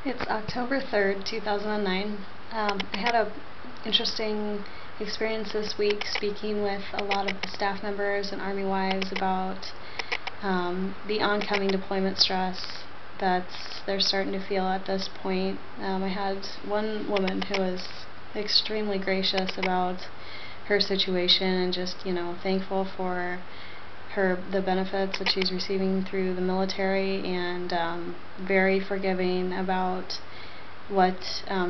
It's October 3rd, 2009. I had a interesting experience this week speaking with a lot of the staff members and Army wives about the oncoming deployment stress that they're starting to feel at this point. I had one woman who was extremely gracious about her situation and just, thankful for the benefits that she's receiving through the military, and very forgiving about what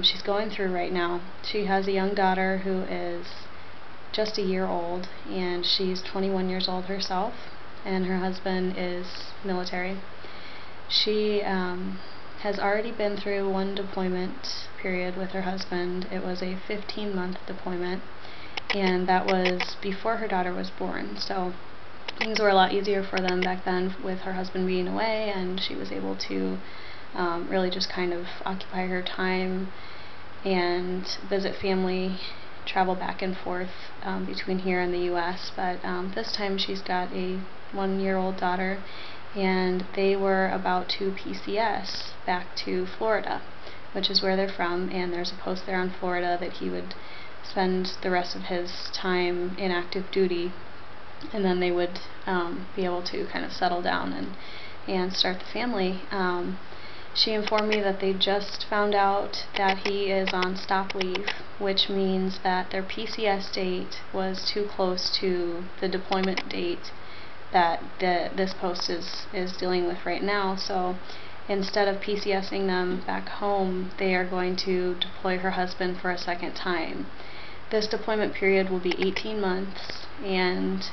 she's going through right now. She has a young daughter who is just a year old, and she's 21 years old herself, and her husband is military. She has already been through one deployment period with her husband. It was a 15-month deployment, and that was before her daughter was born. So things were a lot easier for them back then with her husband being away, and she was able to really just kind of occupy her time and visit family, travel back and forth between here and the U.S. But this time she's got a 1-year-old daughter, and they were about to PCS back to Florida, which is where they're from, and there's a post there on Florida that he would spend the rest of his time in active duty, and then they would be able to kind of settle down and start the family. She informed me that they just found out that he is on stop leave, which means that their PCS date was too close to the deployment date that this post is dealing with right now. So instead of PCSing them back home, they are going to deploy her husband for a second time. This deployment period will be 18 months, and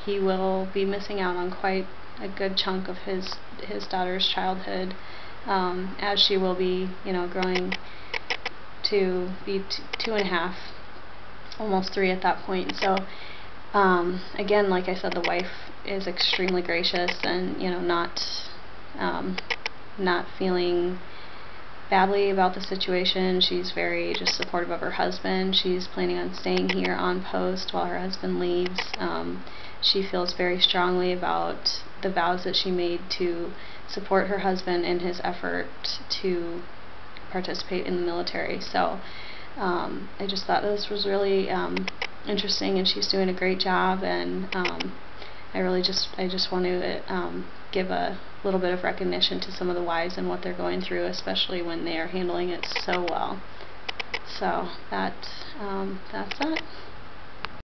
he will be missing out on quite a good chunk of his daughter's childhood, as she will be, growing to be 2.5, almost 3 at that point. So again, like I said, the wife is extremely gracious, and not feeling badly about the situation. She's very just supportive of her husband. She's planning on staying here on post while her husband leaves. She feels very strongly about the vows that she made to support her husband in his effort to participate in the military. So I just thought this was really interesting, and she's doing a great job, and I just want to give a little bit of recognition to some of the wives and what they're going through, especially when they are handling it so well. So that's that.